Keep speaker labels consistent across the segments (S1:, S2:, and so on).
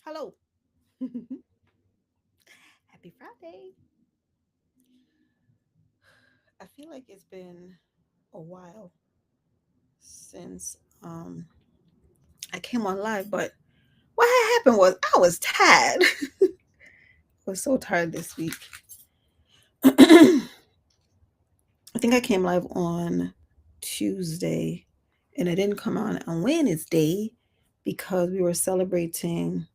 S1: Hello. Happy Friday. I feel like it's been a while since I came on live, but what had happened was I was tired. I was so tired this week. I think I came live on Tuesday and I didn't come on Wednesday because we were celebrating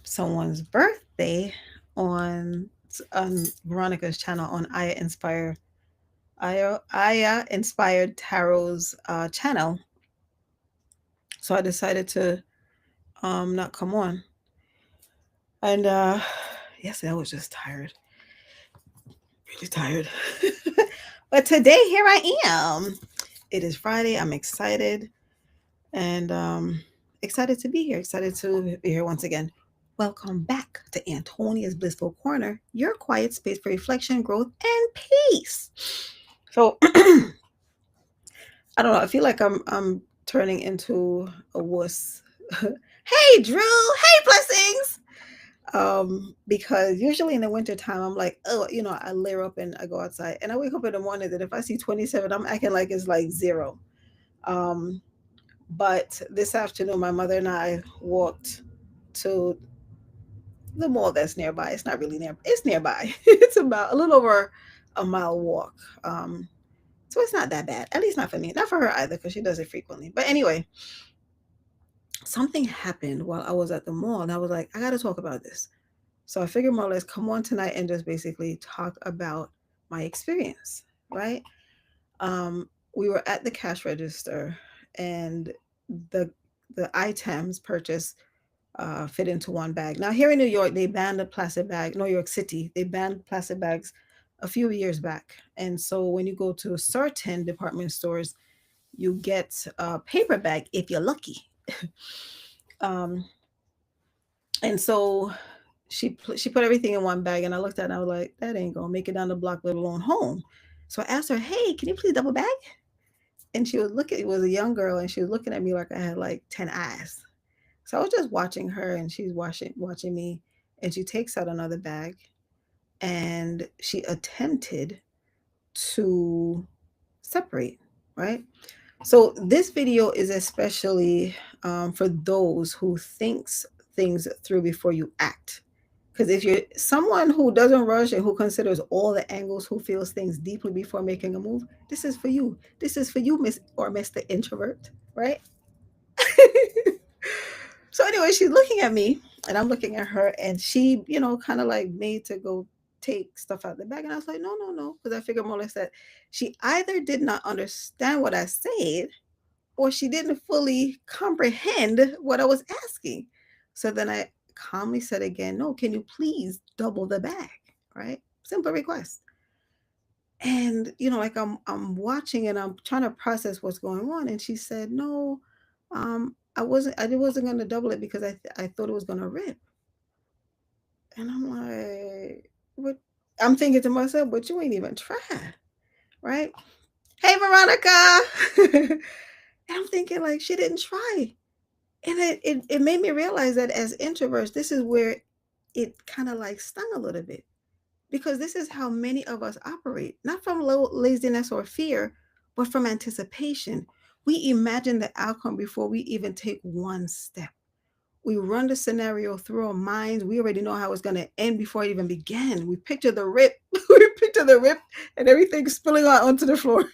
S1: someone's birthday on Veronica's channel on Aya Inspired Tarot's channel. So I decided to not come on. And yesterday I was just tired, really tired. But today here I am. It is Friday. I'm excited and excited to be here. Excited to be here once again. Welcome back to Antonia's Blissful Corner, your quiet space for reflection, growth, and peace. So I don't know. I feel like I'm turning into a wuss. Hey Drew, hey blessings. Because usually in the wintertime I'm like, oh, I layer up and I go outside and I wake up in the morning that if I see 27, I'm acting like it's like zero. Um, but this afternoon my mother and I walked to the mall that's nearby. It's not really near, it's nearby. It's about a little over a mile walk. So it's not that bad. At least not for me. Not for her either, because she does it frequently. But anyway, something happened while I was at the mall, and I was like, I got to talk about this. So I figured more or less come on tonight and just basically talk about my experience, right? We were at the cash register, and the the items purchased fit into one bag. Now here in New York, they banned the plastic bag. New York City, they banned plastic bags a few years back, and so when you go to certain department stores, you get a paper bag if you're lucky. um, and so she put everything in one bag, and I looked at it and I was like, that ain't gonna make it down the block, let alone home. So I asked her, hey, can you please double bag? And she was looking. It was a young girl, and she was looking at me like I had like 10 eyes. So I was just watching her, and she's watching me, and she takes out another bag, and she attempted to separate, right? So this video is especially for those who thinks things through before you act. Because if you're someone who doesn't rush and who considers all the angles, who feels things deeply before making a move, this is for you. This is for you, Miss or Mr. Introvert, right? So anyway, she's looking at me and I'm looking at her, and she, kind of like made to go take stuff out of the bag. And I was like, no, no, no. Because I figured more or less that she either did not understand what I said or she didn't fully comprehend what I was asking. So then I calmly said again, no, can you please double the bag? Right? Simple request. And like I'm watching and I'm trying to process what's going on. And she said, no, I wasn't gonna double it because I thought it was gonna rip. And I'm like, what? I'm thinking to myself, but you ain't even try, right? Hey Veronica. And I'm thinking like she didn't try. And it made me realize that as introverts, this is where it kind of like stung a little bit, because this is how many of us operate, not from low laziness or fear, but from anticipation. We imagine the outcome before we even take one step. We run the scenario through our minds. We already know how it's going to end before it even began. We picture the rip. We picture the rip and everything spilling out onto the floor.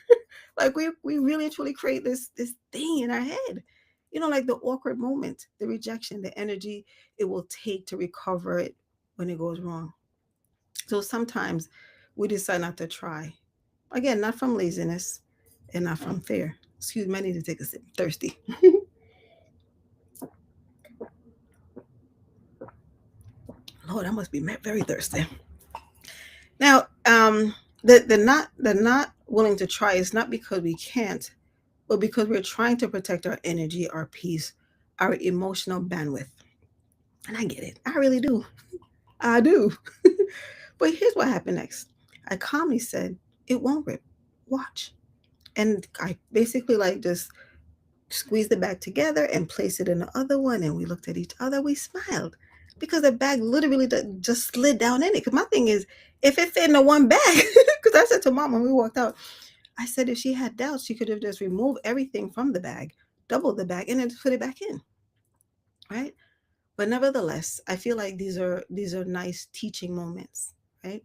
S1: Like we really truly create this thing in our head. Like the awkward moment, the rejection, the energy it will take to recover it when it goes wrong. So sometimes we decide not to try. Again, not from laziness and not from fear. Excuse me, I need to take a sip. I'm thirsty. Lord, I must be very thirsty. Now, the not willing to try is not because we can't, but because we're trying to protect our energy, our peace, our emotional bandwidth. And I get it. I really do. I do. But here's what happened next. I calmly said, it won't rip. Watch. And I basically like just squeezed the bag together and placed it in the other one. And we looked at each other. We smiled because the bag literally just slid down in it. Because my thing is, if it fit in the one bag, because I said to mom when we walked out, I said if she had doubts, she could have just removed everything from the bag, doubled the bag, and then put it back in, right? But nevertheless, I feel like these are nice teaching moments, right?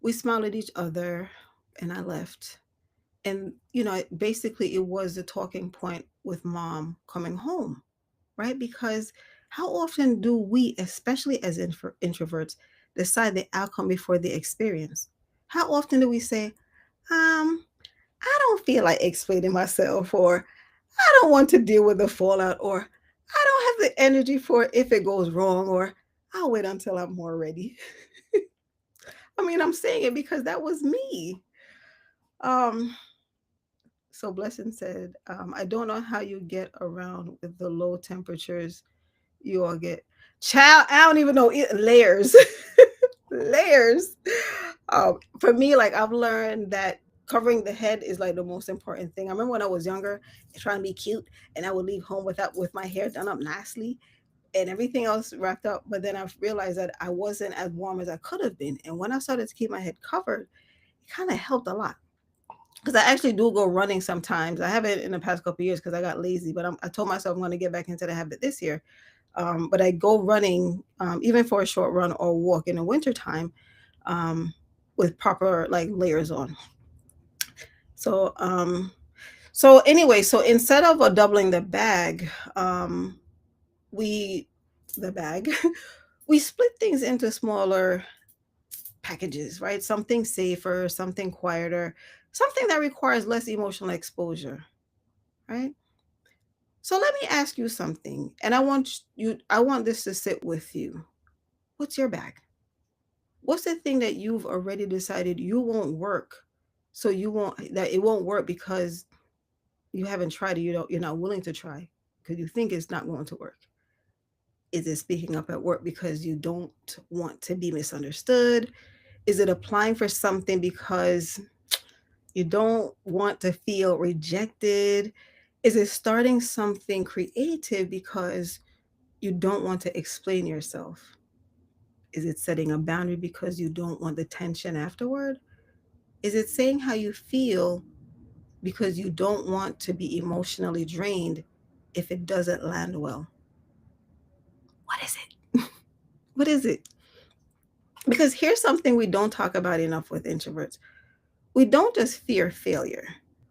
S1: We smiled at each other, and I left. And basically, it was the talking point with mom coming home, right? Because how often do we, especially as introverts, decide the outcome before the experience? How often do we say, I don't feel like explaining myself, or I don't want to deal with the fallout, or I don't have the energy for it if it goes wrong, or I'll wait until I'm more ready. I mean, I'm saying it because that was me. Um, so Blessing said, I don't know how you get around with the low temperatures you all get. Child, I don't even know layers. Layers. For me, like I've learned that covering the head is like the most important thing. I remember when I was younger, trying to be cute, and I would leave home with my hair done up nicely and everything else wrapped up. But then I've realized that I wasn't as warm as I could have been. And when I started to keep my head covered, it kind of helped a lot. Because I actually do go running sometimes. I haven't in the past couple of years because I got lazy, but I told myself I'm going to get back into the habit this year. But I go running, even for a short run or walk in the wintertime, um, with proper like layers on. So, so instead of doubling the bag, um, we, the bag, we split things into smaller packages, right? Something safer, something quieter, something that requires less emotional exposure, right? So let me ask you something, and I want this to sit with you. What's your bag? What's the thing that you've already decided you won't work? So you won't that it won't work because you haven't tried it, you're not willing to try because you think it's not going to work. Is it speaking up at work because you don't want to be misunderstood? Is it applying for something because you don't want to feel rejected? Is it starting something creative because you don't want to explain yourself? Is it setting a boundary because you don't want the tension afterward? Is it saying how you feel because you don't want to be emotionally drained if it doesn't land well? What is it? What is it? Because here's something we don't talk about enough with introverts. We don't just fear failure,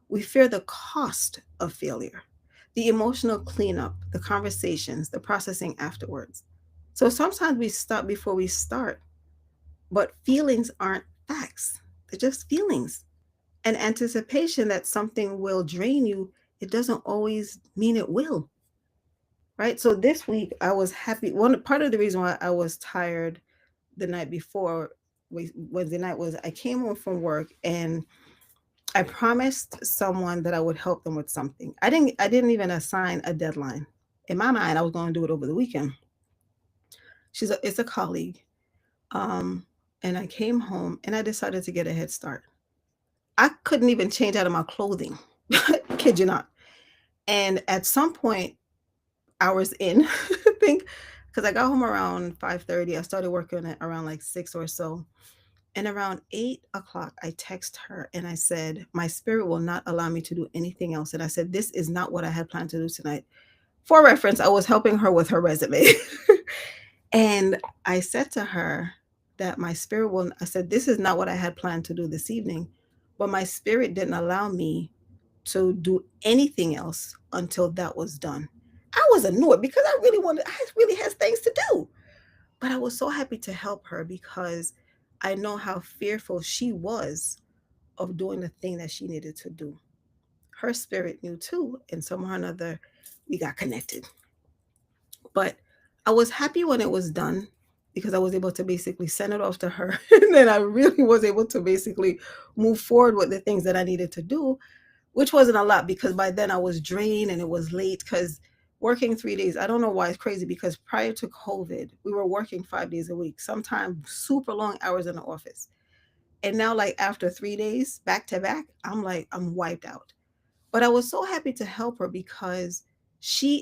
S1: we fear the cost of failure, the emotional cleanup, the conversations, the processing afterwards. So sometimes we stop before we start, but feelings aren't facts, they're just feelings. And anticipation that something will drain you, it doesn't always mean it will, right? So this week I was happy. One part of the reason why I was tired the night before Wednesday night was I came home from work and I promised someone that I would help them with something. I didn't even assign a deadline. In my mind, I was going to do it over the weekend. It's a colleague. Um, and I came home and I decided to get a head start. I couldn't even change out of my clothing. Kid you not. And at some point, hours in, I think, because I got home around 5:30. I started working at around like 6 or so. And around 8 o'clock, I text her and I said, my spirit will not allow me to do anything else. And I said, this is not what I had planned to do tonight. For reference, I was helping her with her resume. And I said to her that my spirit will, I said, this is not what I had planned to do this evening. But my spirit didn't allow me to do anything else until that was done. I was annoyed because I really had things to do. But I was so happy to help her because I know how fearful she was of doing the thing that she needed to do. Her spirit knew too, and somehow or another, we got connected. But I was happy when it was done because I was able to basically send it off to her. And then I really was able to basically move forward with the things that I needed to do, which wasn't a lot because by then I was drained and it was late because working 3 days, I don't know why it's crazy because prior to COVID, we were working 5 days a week, sometimes super long hours in the office. And now, like after 3 days back to back, I'm like, I'm wiped out. But I was so happy to help her because she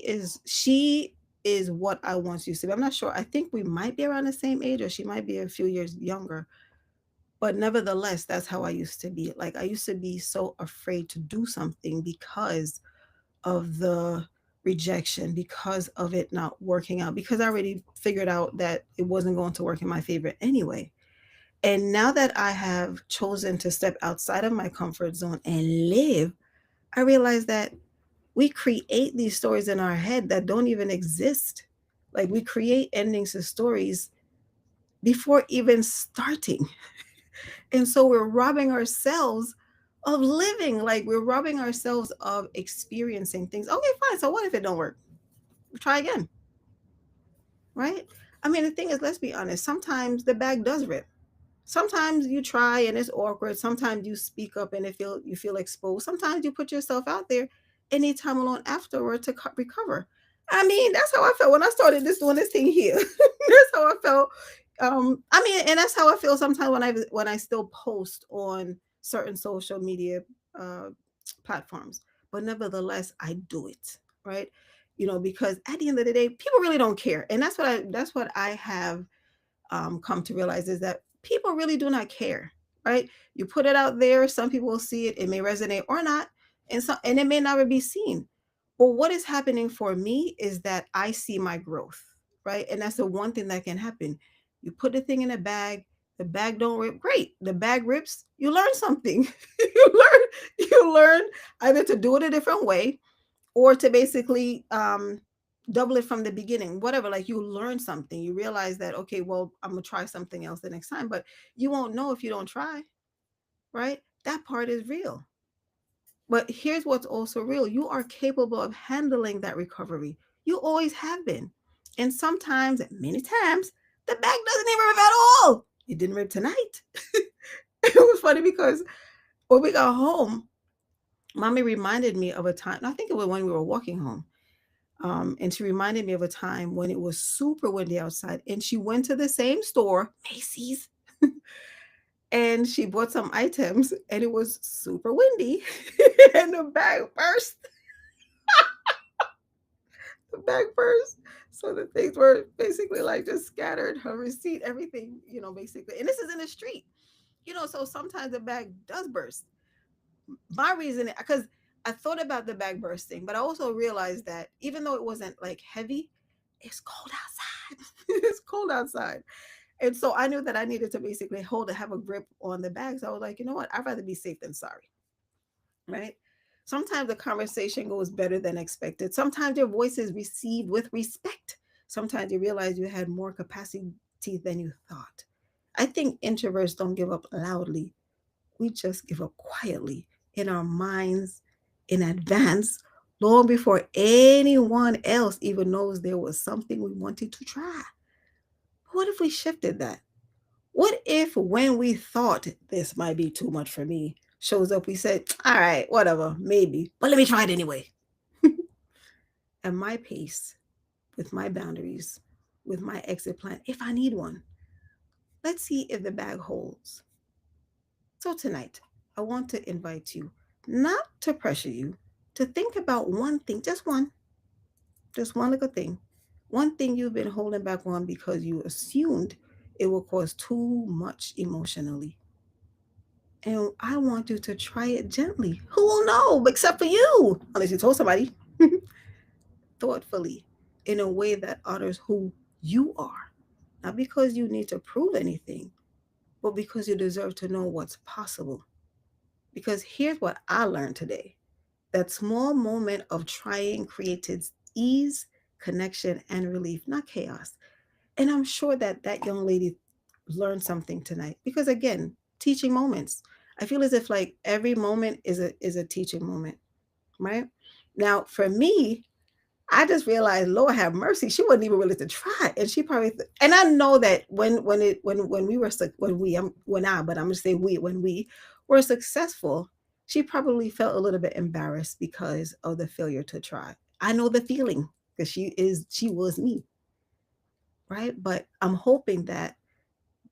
S1: is what I once used to be. I'm not sure. I think we might be around the same age, or she might be a few years younger. But nevertheless, that's how I used to be. Like I used to be so afraid to do something because of the rejection, because of it not working out, because I already figured out that it wasn't going to work in my favor anyway. And now that I have chosen to step outside of my comfort zone and live, I realize that we create these stories in our head that don't even exist. Like we create endings to stories before even starting. And so we're robbing ourselves of living. Like we're robbing ourselves of experiencing things. Okay, fine. So what if it don't work? Try again, right? I mean, the thing is, let's be honest. Sometimes the bag does rip. Sometimes you try and it's awkward. Sometimes you speak up and you feel exposed. Sometimes you put yourself out there and need time alone afterward to recover. I mean, that's how I felt when I started doing this thing here. That's how I felt. I mean, and that's how I feel sometimes when I still post on certain social media uh, platforms. But nevertheless, I do it, right? Because at the end of the day, people really don't care, and that's what I have come to realize is that people really do not care, right? You put it out there, some people will see it, it may resonate or not, and it may never be seen. But what is happening for me is that I see my growth, right? And that's the one thing that can happen. You put the thing in a bag, the bag don't rip, great. The bag rips, you learn something. you learn either to do it a different way or to basically double it from the beginning, whatever. Like you learn something, you realize that, okay, well, I'm gonna try something else the next time, but you won't know if you don't try, right? That part is real. But here's what's also real: you are capable of handling that recovery. You always have been. And sometimes, many times, the bag doesn't even rip at all. It didn't rip tonight. It was funny because when we got home, mommy reminded me of a time, I think it was when we were walking home. And she reminded me of a time when it was super windy outside, and she went to the same store, Macy's, and she bought some items, and it was super windy, and the bag burst. The bag burst. So the things were basically like just scattered. Her receipt, everything, basically. And this is in the street, So sometimes the bag does burst. My reason, because I thought about the bag bursting, but I also realized that even though it wasn't like heavy, it's cold outside. It's cold outside. And so I knew that I needed to basically have a grip on the bag. So I was like, you know what? I'd rather be safe than sorry. Right. Sometimes the conversation goes better than expected. Sometimes your voice is received with respect. Sometimes you realize you had more capacity than you thought. I think introverts don't give up loudly. We just give up quietly in our minds in advance, long before anyone else even knows there was something we wanted to try. What if we shifted that? What if when we thought this might be too much for me shows up, we said, all right, whatever, maybe, but let me try it anyway. At my pace, with my boundaries, with my exit plan, if I need one. Let's see if the bag holds. So tonight, I want to invite you, not to pressure you, to think about one thing, just one little thing. One thing you've been holding back on because you assumed it will cause too much emotionally. And I want you to try it gently. Who will know except for you? Unless you told somebody. Thoughtfully, in a way that honors who you are. Not because you need to prove anything, but because you deserve to know what's possible. Because here's what I learned today: that small moment of trying created ease, connection, and relief, not chaos. And I'm sure that that young lady learned something tonight because, again, teaching moments. I feel as if like every moment is a teaching moment, right? Now, for me, I just realized, Lord have mercy, she wasn't even willing to try, and she probably. And I know that when we were when we when I but I'm gonna say we when we were successful, she probably felt a little bit embarrassed because of the failure to try. I know the feeling because she was me, right? But I'm hoping that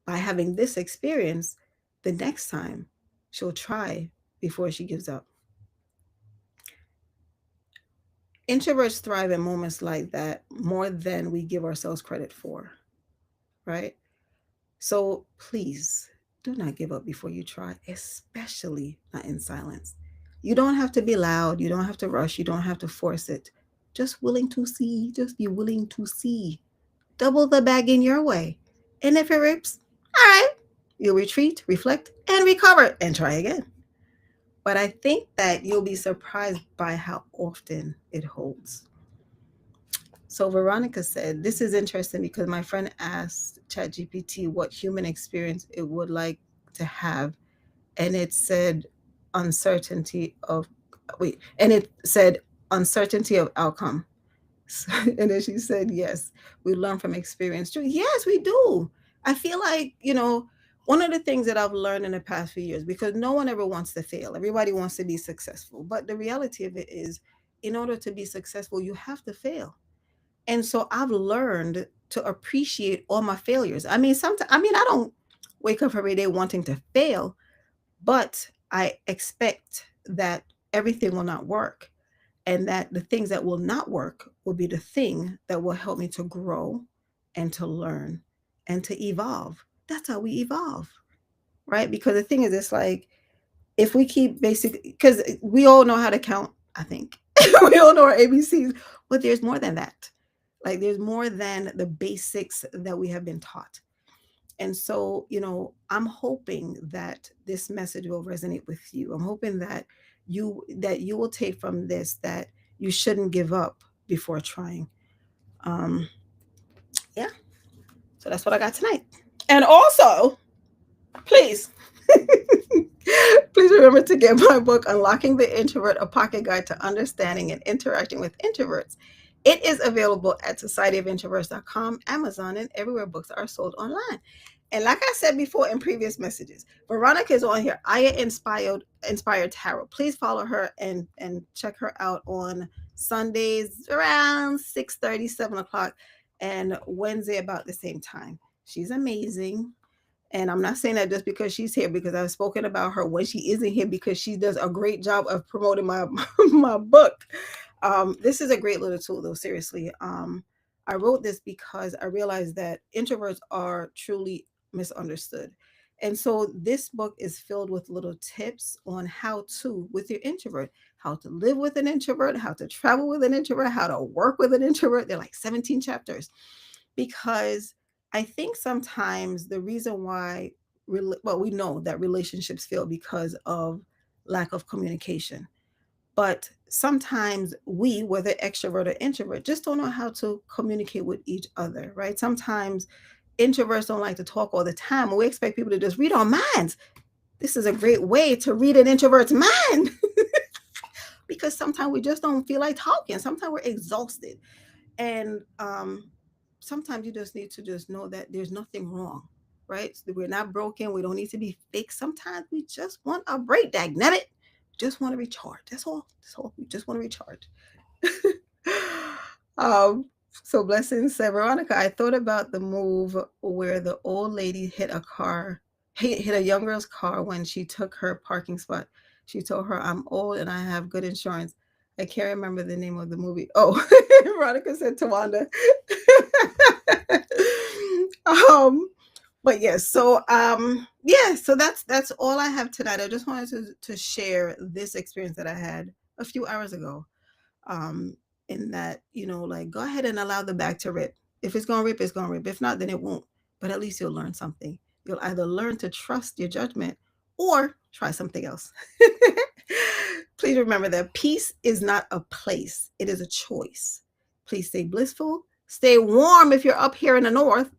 S1: by having this experience, the next time she'll try before she gives up. Introverts thrive in moments like that more than we give ourselves credit for, right? So please do not give up before you try, especially not in silence. You don't have to be loud, you don't have to rush, you don't have to force it. Just willing to see, just be willing to see. Double the bag in your way. And if it rips, all right, you'll retreat, reflect, and recover and try again. But I think that you'll be surprised by how often it holds. So Veronica said, this is interesting because my friend asked ChatGPT what human experience it would like to have. And it said uncertainty of, wait, and it said uncertainty of outcome. And then she said, yes, we learn from experience too. Yes, we do. I feel like, one of the things that I've learned in the past few years, because no one ever wants to fail, everybody wants to be successful. But the reality of it is, in order to be successful, you have to fail. And so I've learned to appreciate all my failures. I mean, sometimes, I don't wake up every day wanting to fail, but I expect that everything will not work and that the things that will not work will be the thing that will help me to grow and to learn and to evolve. That's how we evolve, right? Because the thing is, it's like if we keep basically, because we all know how to count, I think. We all know our ABCs, but there's more than that. Like there's more than the basics that we have been taught. And so, I'm hoping that this message will resonate with you. I'm hoping that you will take from this that you shouldn't give up before trying. Um, yeah. So that's what I got tonight. And also, please, please remember to get my book, Unlocking the Introvert, a pocket guide to understanding and interacting with introverts. It is available at societyofintroverts.com, Amazon, and everywhere books are sold online. And like I said before in previous messages, Veronica is on here. Aya Inspired Tarot. Please follow her and check her out on Sundays around 6:30, 7 o'clock, and Wednesday about the same time. She's amazing. And I'm not saying that just because she's here, because I've spoken about her when she isn't here, because she does a great job of promoting my my book. This is a great little tool, though. Seriously, I wrote this because I realized that introverts are truly misunderstood, and so this book is filled with little tips on how to with your introvert, how to live with an introvert, how to travel with an introvert, how to work with an introvert. They're like 17 chapters because I think sometimes the reason why, well, we know that relationships fail because of lack of communication. But sometimes we, whether extrovert or introvert, just don't know how to communicate with each other, right? Sometimes introverts don't like to talk all the time, and we expect people to just read our minds. This is a great way to read an introvert's mind because sometimes we just don't feel like talking. Sometimes we're exhausted. And sometimes you just need to just know that there's nothing wrong, right? We're not broken. We don't need to be fixed. Sometimes we just want a break, dagnabbit. Just want to recharge. That's all. That's all. We just want to recharge. um, so blessings, said Veronica. I thought about the move where the old lady hit a young girl's car when she took her parking spot. She told her, "I'm old and I have good insurance." I can't remember the name of the movie. Oh, Veronica said Tawanda. um, but yes, so that's all I have tonight. I just wanted to share this experience that I had a few hours ago. Um, in that, like go ahead and allow the bag to rip. If it's gonna rip, it's gonna rip. If not, then it won't. But at least you'll learn something. You'll either learn to trust your judgment or try something else. Please remember that peace is not a place, it is a choice. Please stay blissful, stay warm if you're up here in the north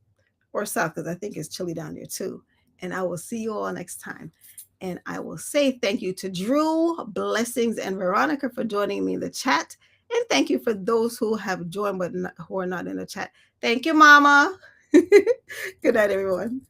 S1: or south, because I think it's chilly down there too. And I will see you all next time. And I will say thank you to Drew, Blessings, and Veronica for joining me in the chat. And thank you for those who have joined but who are not in the chat. Thank you, Mama. Good night, everyone.